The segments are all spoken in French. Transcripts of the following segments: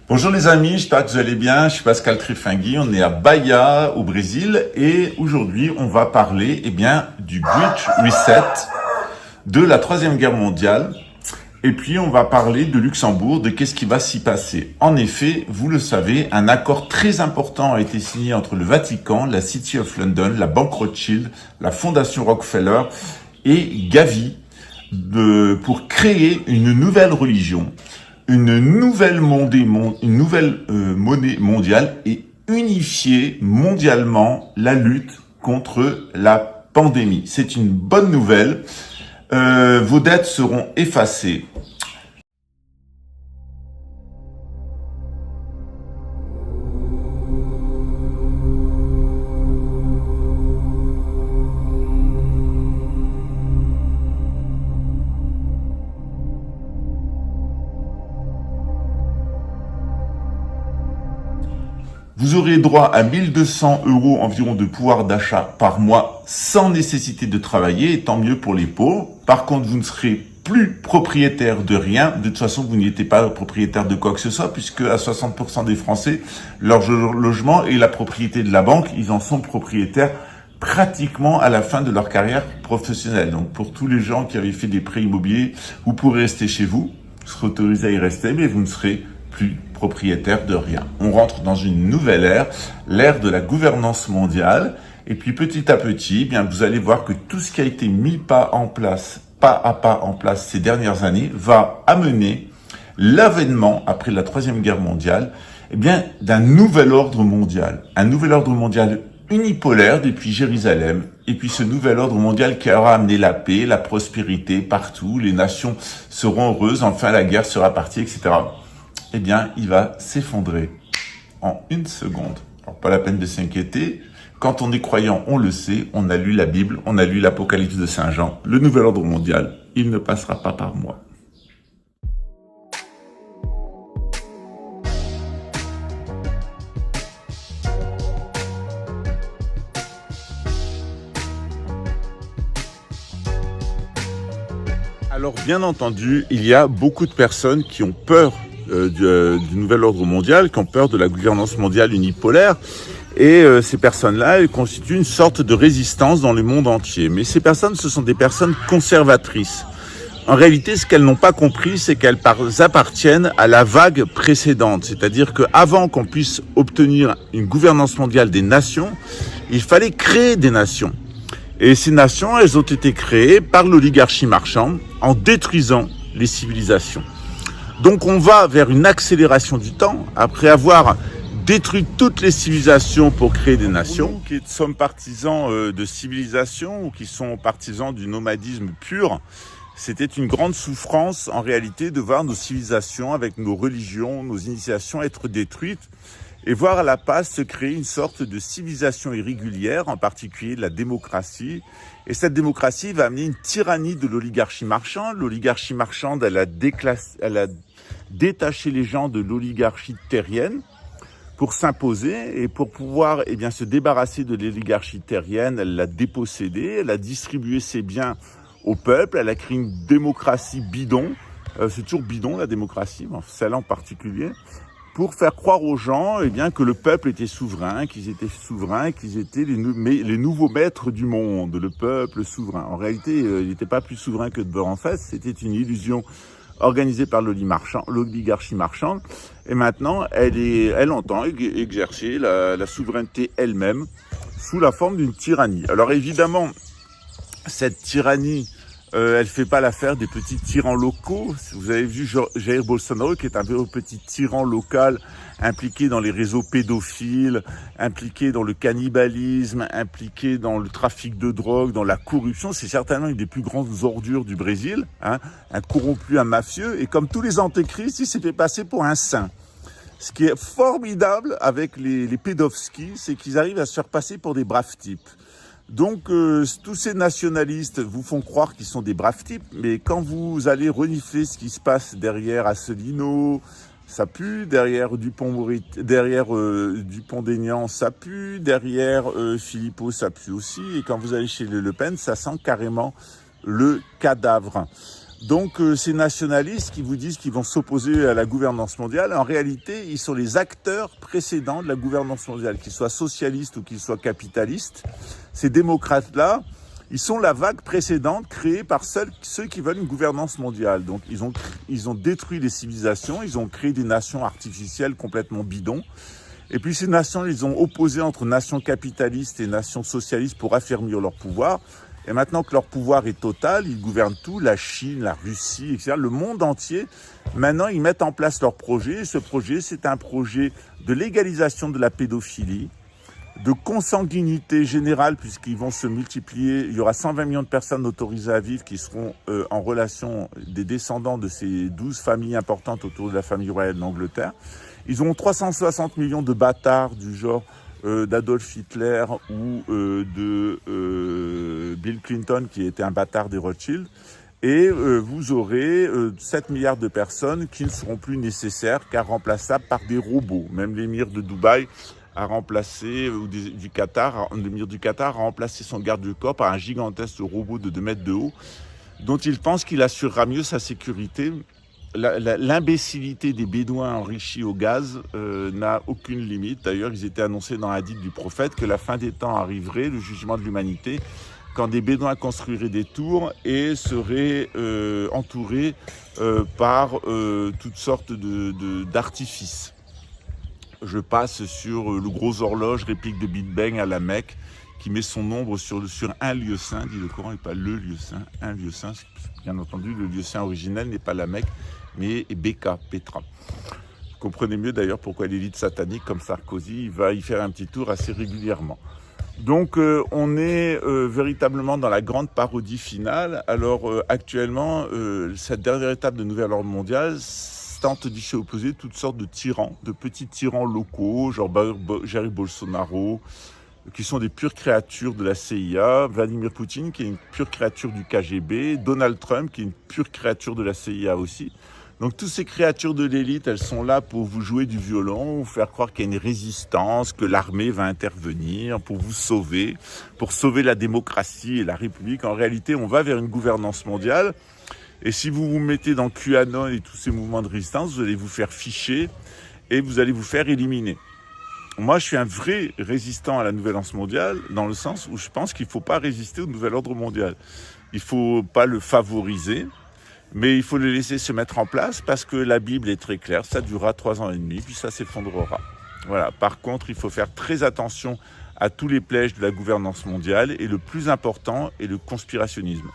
Bonjour les amis, j'espère que vous allez bien. Je suis Pascal Trifingui, on est à Bahia au Brésil et aujourd'hui on va parler du Great Reset, de la Troisième Guerre mondiale et puis on va parler de Luxembourg, de qu'est-ce qui va s'y passer. En effet, vous le savez, un accord très important a été signé entre le Vatican, la City of London, la Banque Rothschild, la Fondation Rockefeller et Gavi pour créer une nouvelle religion, une nouvelle monnaie mondiale et unifier mondialement la lutte contre la pandémie. C'est une bonne nouvelle. Vos dettes seront effacées. Vous aurez droit à 1200 € environ de pouvoir d'achat par mois sans nécessité de travailler, et tant mieux pour les pauvres. Par contre, vous ne serez plus propriétaire de rien. De toute façon, vous n'étiez pas propriétaire de quoi que ce soit, puisque à 60% des Français, leur logement est la propriété de la banque. Ils en sont propriétaires pratiquement à la fin de leur carrière professionnelle. Donc, pour tous les gens qui avaient fait des prêts immobiliers, vous pourrez rester chez vous, vous serez autorisé à y rester, mais vous ne serez plus propriétaire de rien. On rentre dans une nouvelle ère, l'ère de la gouvernance mondiale. Et puis petit à petit, vous allez voir que tout ce qui a été mis pas à pas en place ces dernières années va amener l'avènement, après la Troisième Guerre mondiale, d'un nouvel ordre mondial. Un nouvel ordre mondial unipolaire depuis Jérusalem. Et puis ce nouvel ordre mondial qui aura amené la paix, la prospérité partout. Les nations seront heureuses, enfin la guerre sera partie, etc. Il va s'effondrer en une seconde. Alors, pas la peine de s'inquiéter. Quand on est croyant, on le sait. On a lu la Bible, on a lu l'Apocalypse de Saint Jean. Le nouvel ordre mondial, il ne passera pas par moi. Alors, bien entendu, il y a beaucoup de personnes qui ont peur du nouvel ordre mondial, qui ont peur de la gouvernance mondiale unipolaire. Et ces personnes-là, elles constituent une sorte de résistance dans le monde entier. Mais ces personnes, ce sont des personnes conservatrices. En réalité, ce qu'elles n'ont pas compris, c'est qu'elles appartiennent à la vague précédente. C'est-à-dire qu'avant qu'on puisse obtenir une gouvernance mondiale des nations, il fallait créer des nations. Et ces nations, elles ont été créées par l'oligarchie marchande en détruisant les civilisations. Donc on va vers une accélération du temps, après avoir détruit toutes les civilisations pour créer des nations. Nous qui sommes partisans de civilisation ou qui sont partisans du nomadisme pur, c'était une grande souffrance en réalité de voir nos civilisations avec nos religions, nos initiations être détruites et voir à la place se créer une sorte de civilisation irrégulière, en particulier la démocratie. Et cette démocratie va amener une tyrannie de l'oligarchie marchande. L'oligarchie marchande, elle a détaché les gens de l'oligarchie terrienne pour s'imposer et pour pouvoir se débarrasser de l'oligarchie terrienne. Elle l'a dépossédée, elle a distribué ses biens au peuple, elle a créé une démocratie bidon. C'est toujours bidon la démocratie, celle-là en particulier, pour faire croire aux gens que le peuple était souverain, qu'ils étaient les nouveaux maîtres du monde, le peuple souverain. En réalité, il n'était pas plus souverain que de beurre en face, c'était une illusion organisée par l'oligarchie marchande. Et maintenant, elle entend exercer la souveraineté elle-même sous la forme d'une tyrannie. Alors évidemment, cette tyrannie, elle fait pas l'affaire des petits tyrans locaux. Vous avez vu Jair Bolsonaro, qui est un petit tyran local, impliqué dans les réseaux pédophiles, impliqué dans le cannibalisme, impliqué dans le trafic de drogue, dans la corruption. C'est certainement une des plus grandes ordures du Brésil, un corrompu, un mafieux. Et comme tous les antéchrists, il s'est fait passer pour un saint. Ce qui est formidable avec les pédovskis, c'est qu'ils arrivent à se faire passer pour des braves types. Donc, tous ces nationalistes vous font croire qu'ils sont des braves types, mais quand vous allez renifler ce qui se passe derrière Asselineau, ça pue, derrière Dupont-Aignan, ça pue, derrière Philippot, ça pue aussi, et quand vous allez chez Le Pen, ça sent carrément le cadavre. Donc ces nationalistes qui vous disent qu'ils vont s'opposer à la gouvernance mondiale, en réalité, ils sont les acteurs précédents de la gouvernance mondiale, qu'ils soient socialistes ou qu'ils soient capitalistes. Ces démocrates-là, ils sont la vague précédente créée par ceux qui veulent une gouvernance mondiale. Donc ils ont détruit les civilisations, ils ont créé des nations artificielles complètement bidons. Et puis ces nations, ils ont opposé entre nations capitalistes et nations socialistes pour affermir leur pouvoir. Et maintenant que leur pouvoir est total, ils gouvernent tout, la Chine, la Russie, etc., le monde entier. Maintenant, ils mettent en place leur projet. Et ce projet, c'est un projet de légalisation de la pédophilie, de consanguinité générale, puisqu'ils vont se multiplier. Il y aura 120 millions de personnes autorisées à vivre qui seront en relation des descendants de ces 12 familles importantes autour de la famille royale d'Angleterre. Ils auront 360 millions de bâtards du genre d'Adolf Hitler ou de Bill Clinton, qui était un bâtard des Rothschild. Et vous aurez 7 milliards de personnes qui ne seront plus nécessaires car remplaçables par des robots. Même l'émir de Dubaï a remplacé, ou du Qatar, l'émir du Qatar a remplacé son garde du corps par un gigantesque robot de 2 mètres de haut, dont il pense qu'il assurera mieux sa sécurité. L'imbécilité des Bédouins enrichis au gaz n'a aucune limite. D'ailleurs, ils étaient annoncés dans un hadith du prophète que la fin des temps arriverait, le jugement de l'humanité, quand des Bédouins construiraient des tours et seraient entourés par toutes sortes d'artifices. Je passe sur le gros horloge, réplique de Big Bang à la Mecque, qui met son ombre sur un lieu saint, dit le Coran, et pas le lieu saint, un lieu saint. Bien entendu, le lieu saint originel n'est pas la Mecque, mais Béka, Petra. Vous comprenez mieux d'ailleurs pourquoi l'élite satanique, comme Sarkozy, va y faire un petit tour assez régulièrement. Donc on est véritablement dans la grande parodie finale. Alors actuellement, cette dernière étape de nouvel ordre mondial tente d'y opposer toutes sortes de tyrans, de petits tyrans locaux, genre Jair Bolsonaro, qui sont des pures créatures de la CIA, Vladimir Poutine, qui est une pure créature du KGB, Donald Trump, qui est une pure créature de la CIA aussi. Donc toutes ces créatures de l'élite, elles sont là pour vous jouer du violon, vous faire croire qu'il y a une résistance, que l'armée va intervenir pour vous sauver, pour sauver la démocratie et la République. En réalité, on va vers une gouvernance mondiale. Et si vous vous mettez dans QAnon et tous ces mouvements de résistance, vous allez vous faire ficher et vous allez vous faire éliminer. Moi, je suis un vrai résistant à la nouvelle ordre mondiale, dans le sens où je pense qu'il ne faut pas résister au nouvel ordre mondial. Il ne faut pas le favoriser, mais il faut le laisser se mettre en place parce que la Bible est très claire, ça durera 3 ans et demi, puis ça s'effondrera. Voilà. Par contre, il faut faire très attention à tous les pièges de la gouvernance mondiale et le plus important est le conspirationnisme.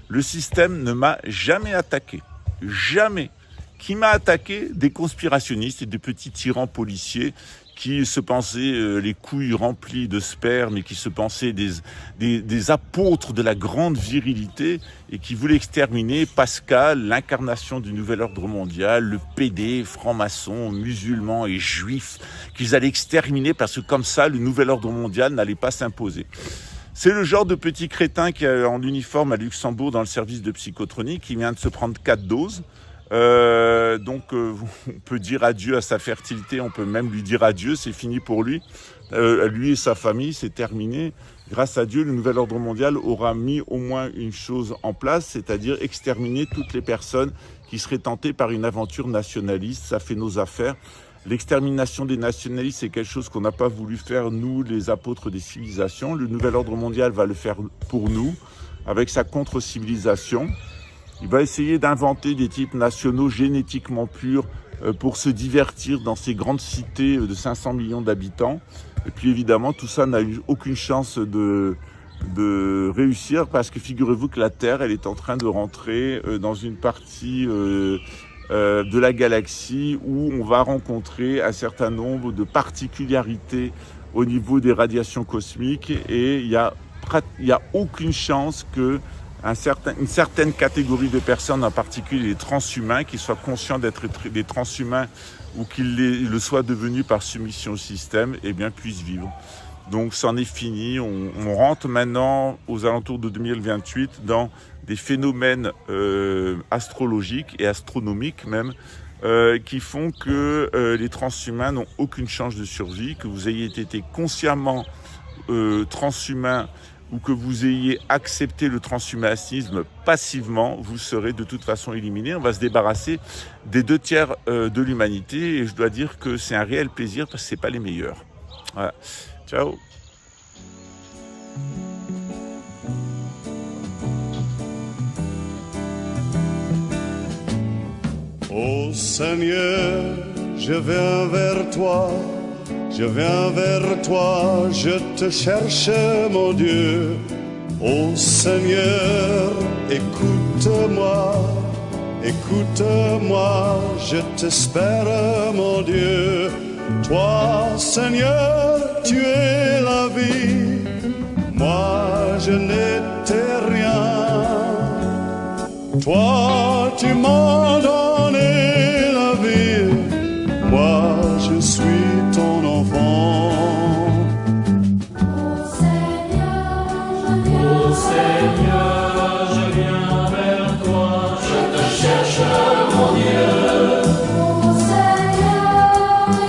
Le système ne m'a jamais attaqué. Jamais. Qui m'a attaqué? Des conspirationnistes et des petits tyrans policiers qui se pensaient les couilles remplies de sperme et qui se pensaient des apôtres de la grande virilité et qui voulaient exterminer Pascal, l'incarnation du nouvel ordre mondial, le PD, franc-maçon, musulmans et juifs, qu'ils allaient exterminer parce que comme ça, le nouvel ordre mondial n'allait pas s'imposer. C'est le genre de petit crétin qui est en uniforme à Luxembourg dans le service de psychotronique qui vient de se prendre 4 doses. Donc on peut dire adieu à sa fertilité, on peut même lui dire adieu, c'est fini pour lui. Lui et sa famille, c'est terminé. Grâce à Dieu, le nouvel ordre mondial aura mis au moins une chose en place, c'est-à-dire exterminer toutes les personnes qui seraient tentées par une aventure nationaliste. Ça fait nos affaires. L'extermination des nationalistes, c'est quelque chose qu'on n'a pas voulu faire, nous, les apôtres des civilisations. Le nouvel ordre mondial va le faire pour nous, avec sa contre-civilisation. Il va essayer d'inventer des types nationaux génétiquement purs pour se divertir dans ces grandes cités de 500 millions d'habitants. Et puis évidemment, tout ça n'a eu aucune chance de réussir parce que figurez-vous que la Terre, elle est en train de rentrer dans une partie de la galaxie où on va rencontrer un certain nombre de particularités au niveau des radiations cosmiques et il y a aucune chance que une certaine catégorie de personnes, en particulier les transhumains, qui soient conscients d'être des transhumains ou qu'ils le soient devenus par soumission au système, eh bien puissent vivre. Donc c'en est fini, on rentre maintenant aux alentours de 2028 dans des phénomènes astrologiques et astronomiques même qui font que les transhumains n'ont aucune chance de survie, que vous ayez été consciemment transhumain ou que vous ayez accepté le transhumanisme passivement, vous serez de toute façon éliminé. On va se débarrasser des 2/3 de l'humanité et je dois dire que c'est un réel plaisir parce que c'est pas les meilleurs. Voilà. Ciao. Ô Seigneur, je viens vers toi, je te cherche, mon Dieu. Ô Seigneur, écoute-moi, je t'espère, mon Dieu. Toi, Seigneur, tu es la vie, moi je n'étais rien. Toi, tu m'as donné la vie, moi je suis ton enfant. Ô Seigneur, je viens vers toi, je te cherche, mon Dieu.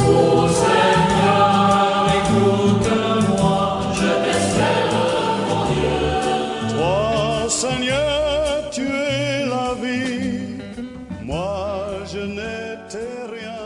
Ô Seigneur, écoute-moi, je t'espère, mon Dieu. Toi, Seigneur, tu es la vie, moi je n'étais rien.